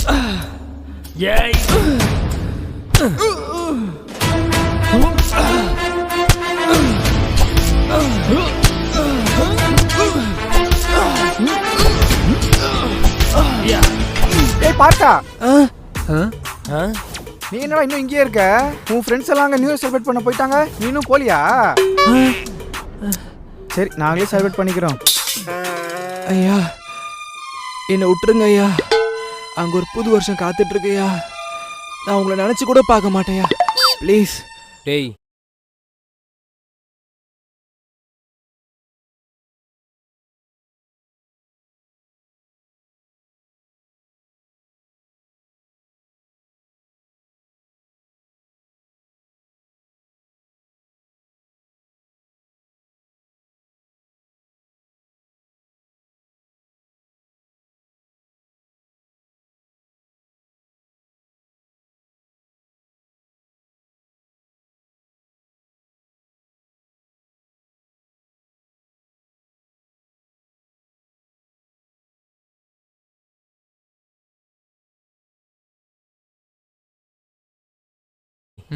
ஏய் ஏய் பார்த்தா ஆ நீ என்னடா இன்னும் இங்கேயே இருக்க? உன் ஃப்ரெண்ட்ஸ் எல்லாம் அங்கே நியூ இயர் செலிப்ரேட் பண்ண போயிட்டாங்க, நீ இன்னும் போலியா? சரி நாங்களே செலிப்ரேட் பண்ணிக்கிறோம். ஐயா என்னை விட்டுருங்க ஐயா. அங்கே ஒரு புது வருஷம் காத்துட்டு இருக்கையா. நான் உங்களை நினச்சி கூட பார்க்க மாட்டேயா. ப்ளீஸ். டேய்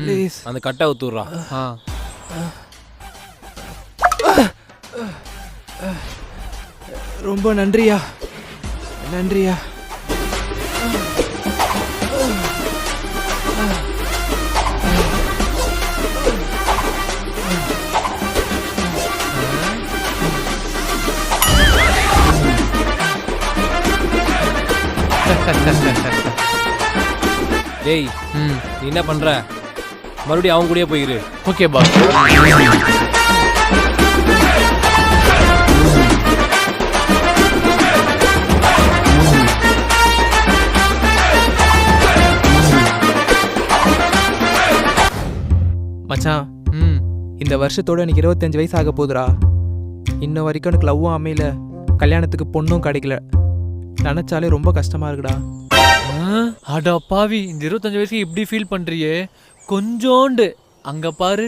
ப்ளீஸ் அந்த கட்டை ஊத்துறா. ரொம்ப நன்றியா. நன்றியா. டேய் நீ என்ன பண்ற? மறுபடியும் அவங்க கூடயே போயிரு. Okay boss. மச்சான் இந்த வருஷத்தோட எனக்கு 25 வயசு ஆக போகுதுடா. இன்ன வரைக்கும் எனக்கு லவ்வும் அமையல, கல்யாணத்துக்கு பொண்ணும் கிடைக்கல. நினச்சாலே ரொம்ப கஷ்டமா இருக்குடா. அடா பாவி, இந்த 25 வயசுக்கு இப்படி ஃபீல் பண்றியே. கொஞ்சோண்டு அங்க பாரு.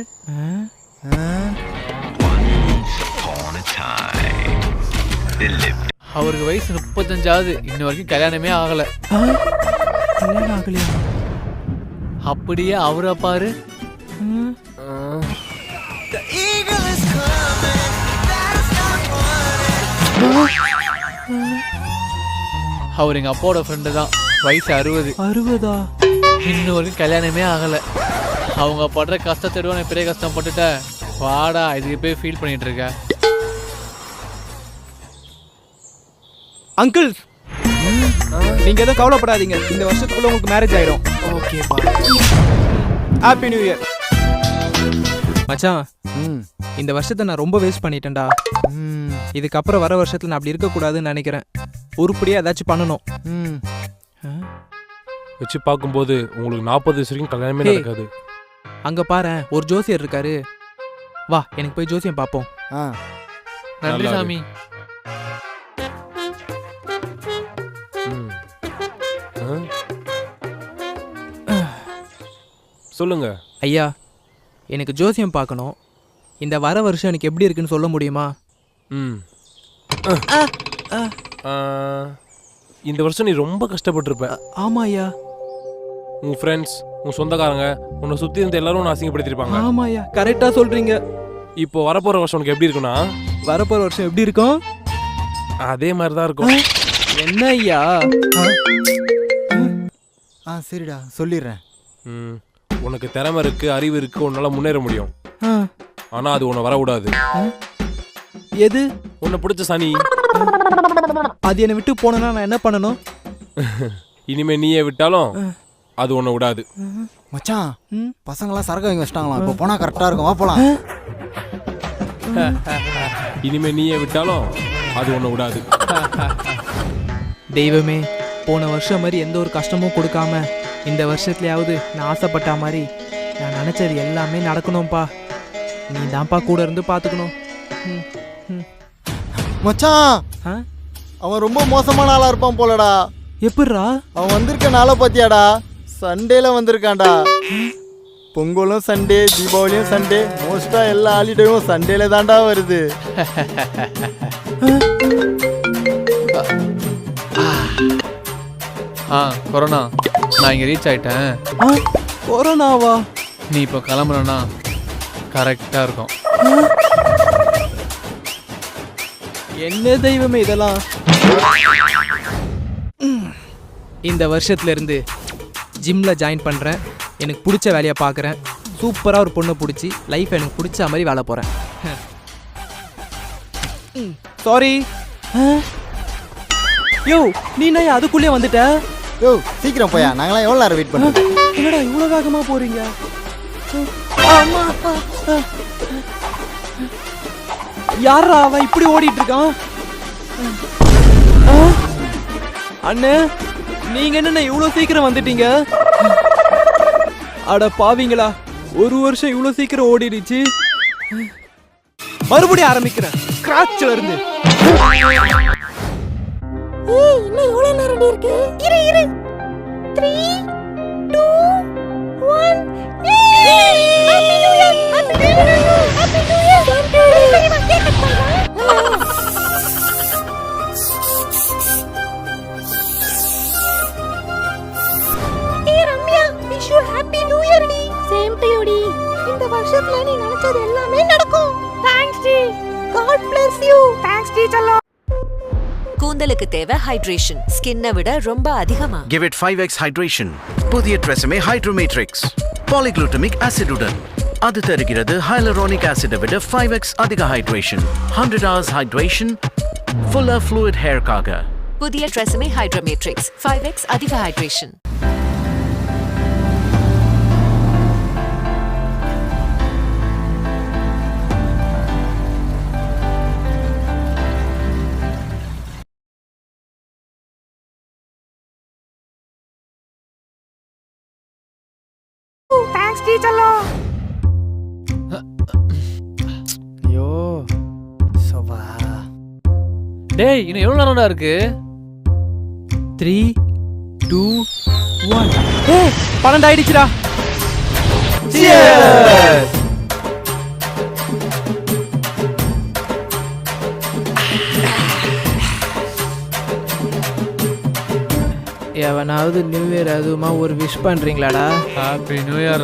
அவருக்கு வயசு 35ஆகுது, இன்ன வரைக்கும் கல்யாணமே ஆகல. கல்யாணம் ஆகலையா? அப்படியே அவரை பாரு. அவர் எங்க அப்பாவோட ஃப்ரெண்டு தான். வயசு 60. 60ஆ? இன்னும் வரைக்கும் கல்யாணமே ஆகல. அவங்க படுற கஷ்டத்தை விட நான் பெரிய கஷ்டம் பட்டுட்டேன். வாடா, இதுக்கு போய் ஃபீல் பண்ணிட்டு இருக்க. அங்கிள் நீங்க எதுவும் கவலைப்படாதீங்க, இந்த வருஷத்துக்குள்ள உங்களுக்கு மேரேஜ் ஆயிடும். ஓகேப்பா. Happy new year. மச்சான் இந்த வருஷத்தை நான் ரொம்ப வேஸ்ட் பண்ணிட்டேன்டா. இதுக்கப்புறம் வர வருஷத்துல நான் அப்படி இருக்கக்கூடாதுன்னு நினைக்கிறேன். உருப்படியா ஏதாச்சும் பண்ணணும். வச்சு பார்க்கும்போது உங்களுக்கு 40 வயசு வரைக்கும் கல்யாணமே நடக்காது. அங்க பாரு ஒரு ஜோசியர் இருக்காரு. வா எனக்கு போய் ஜோசியம் பார்ப்போம். நன்றி சாமி. சொல்லுங்க ஐயா, எனக்கு ஜோசியம் பார்க்கணும். இந்த வர வருஷம் எனக்கு எப்படி இருக்குன்னு சொல்ல முடியுமா? இந்த வருஷம் நீ ரொம்ப கஷ்டப்பட்டிருப்ப. ஆமா ஐயா. உன் ஃப்ரெண்ட்ஸ், உன் சொந்தக்காரங்க, உன்னை சுற்றி இருந்த எல்லாரும் உன்னை அசிங்கப்படுத்திருப்பாங்க. ஆமா ஐயா, கரெக்டாக சொல்றீங்க. இப்போ வரப்போகிற வருஷம் உனக்கு எப்படி இருக்குன்னா? வரப்போகிற வருஷம் எப்படி இருக்கும்? அதே மாதிரி தான் இருக்கும். என்ன ஐயா? சரிடா சொல்லிடுறேன். உனக்கு திறமை இருக்கு, அறிவு இருக்கு, உன்னால முன்னேற முடியும். ஆனா அது உன்னை வரக்கூடாது. எது? உன்னை பிடிச்ச சனி. அது என்னை விட்டு போனா நான் என்ன பண்ணணும்? இனிமே நீயே விட்டாலும் அது உன்னை விடாது. மச்சான் பசங்களாம் சரக்கு வாங்கி வச்சிட்டாங்களாம், இப்போ போனா கரெக்டா இருக்கும், வா போலாம். இனிமே நீயே விட்டாலும் அது உன்னை விடாது. தெய்வமே, போன வருஷம் மாதிரி எந்த ஒரு கஷ்டமும் கொடுக்காம இந்த வருஷத்துலயாவது நான் ஆசைப்பட்ட மாதிரி நான் நினைச்சது எல்லாமே நடக்கணும்ப்பா. நீ தான்ப்பா கூட இருந்து பார்த்துக்கணும். மச்சான் அவன் ரொம்ப மோசமான ஆளா இருப்பான் போலடா. எப்படிரா? அவன் வந்திருக்க நாளை பாத்தியாடா? சண்டேல வந்திருக்கான்டா. பொங்கலும் சண்டே, தீபாவளியும் சண்டே, மோஸ்டா எல்லா ஹாலிடேயும் சண்டேல தான்டா வருது. கொரோனா நான் இங்கே ரீச் ஆயிட்டேன். கொரோனாவா? நீ இப்போ கிளம்புறனா கரெக்டாக இருக்கும். என்ன தெய்வமே இதெல்லாம். இந்த வருஷத்துல இருந்து ஜிம்ல ஜாயின் பண்றேன். எனக்கு பிடிச்ச வேலையை பார்க்குறேன். சூப்பரா ஒரு பொண்ணை பிடிச்சி லைஃப் எனக்கு பிடிச்ச மாதிரி வாழ போறேன். சாரி. யோ நீ நான் அதுக்குள்ளே வந்துட்ட? யோ சீக்கிரம் போயா, நாங்களாம் எவ்வளோ நேரம் வெயிட் பண்ணுறது? என்னடா இவ்வளோ வேகமா போறீங்க? யாரா அவன் இப்படி ஓடிட்டு இருக்கான்? அண்ணே நீங்க என்ன இவ்வளவு சீக்கிரம் வந்துட்டீங்க? அட பாவீங்களா, ஒரு வருஷம் இவ்வளவு சீக்கிரம் ஓடிடுச்சு. மறுபடியும் ஆரம்பிக்கிறேன் ஸ்கிராட்ச்ல இருந்து. ஏய் இன்னும் எவ்வளவு நேரம் இருக்கு? இரு 3 2 1 happy new year. Happy new year. Happy new year. சரிமா கேக் கட் பண்றேன். ஏய் Ramya wish you happy new year டி. சேம் டு யூ டி. இந்த வருஷத்துல நீ நினைச்சது எல்லாமே நடக்கும். தேங்க்ஸ் டி. God bless you. தேங்க்ஸ் டி செல்லம். கூந்தலுக்கு தேவை ஹைட்ரேஷன், ஸ்கின்னை விட ரொம்ப அதிகமா. Give it 5x hydration. புதிய ட்ரெஸ்ஸமே ஹைட்ரோமேட்ரிக்ஸ் பாலிக்ளூட்டமிக் ஆசிடுடன். அது தருகிறது ஹைலரோனிக் ஆசிடை விட 5x அதிக hydration. 100 hours hydration, fuller fluid hairக்காக. புதிய ட்ரெஸ்ஸமே ஹைட்ரோமேட்ரிக்ஸ் 5x அதிக ஹைட்ரேஷன். தேங்க்ஸ் டி செல்லம். ஐயோ சோபா. டேய் இன்னும் எவ்வளோ நேரம்டா இருக்கு? 3 2 1. ஏய் 12 ஆயிடுச்சுடா. எவனாவது நியூ இயர் அதுமா ஒரு விஷ் பண்றீங்களாடா? Happy new year.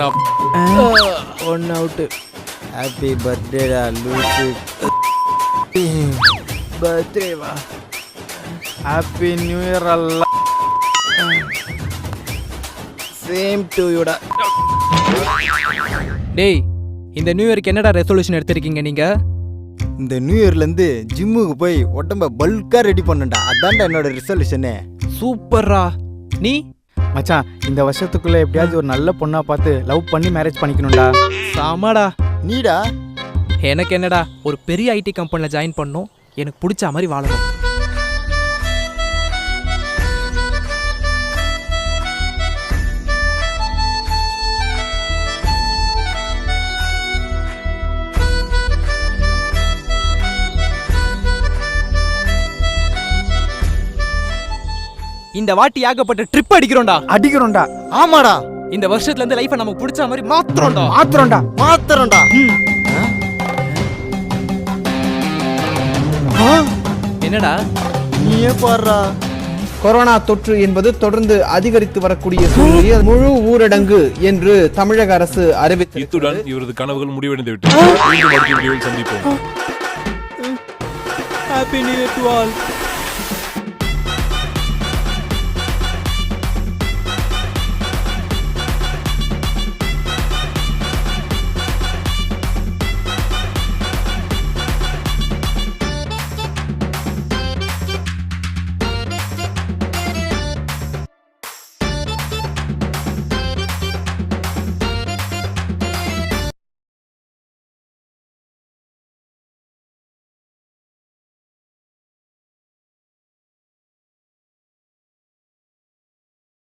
One out. Happy பர்த்டேடா லூசு. பர்த்டே வா. ஹாப்பி நியூ இயர் அல்ல. சேம் டு யூடா. டேய் இந்த நியூ இயருக்கு என்னடா ரெசல்யூஷன் எடுத்திருக்கீங்க நீங்க? இந்த நியூ இயர்லேருந்து ஜிம்முக்கு போய் உடம்ப பல்காக ரெடி பண்ணண்டா. அதான்டா என்னோட ரிசல்யூஷனே. சூப்பர்ரா. நீ? மச்சான் இந்த வருஷத்துக்குள்ள எப்படியாச்சும் ஒரு நல்ல பொண்ணா பார்த்து லவ் பண்ணி மேரேஜ் பண்ணிக்கணும்டா. சாமாடா. நீடா? எனக்கு என்னடா, ஒரு பெரிய ஐடி கம்பெனியில் ஜாயின் பண்ணணும், எனக்கு பிடிச்ச மாதிரி வாழணும். இந்த வாட்டி ஏகப்பட்ட ட்ரிப் அடிக்கிறோம்டா. ஆமாடா. இந்த வருஷத்துல இருந்து லைஃபை நமக்கு பிடிச்ச மாதிரி மாத்துறோம்டா. மாத்திரம்டா. என்னடா நீயே பாடுறா. கொரோனா தொற்று என்பது தொடர்ந்து அதிகரித்து வரக்கூடிய சூழ்நிலையில் முழு ஊரடங்கு என்று தமிழக அரசு அறிவித்து, இத்துடன் இவரது கனவுகள் முடிவடைந்து விட்டது. மீண்டும் அடுத்த வீடியோவில் சந்திப்போம். Happy new year to all.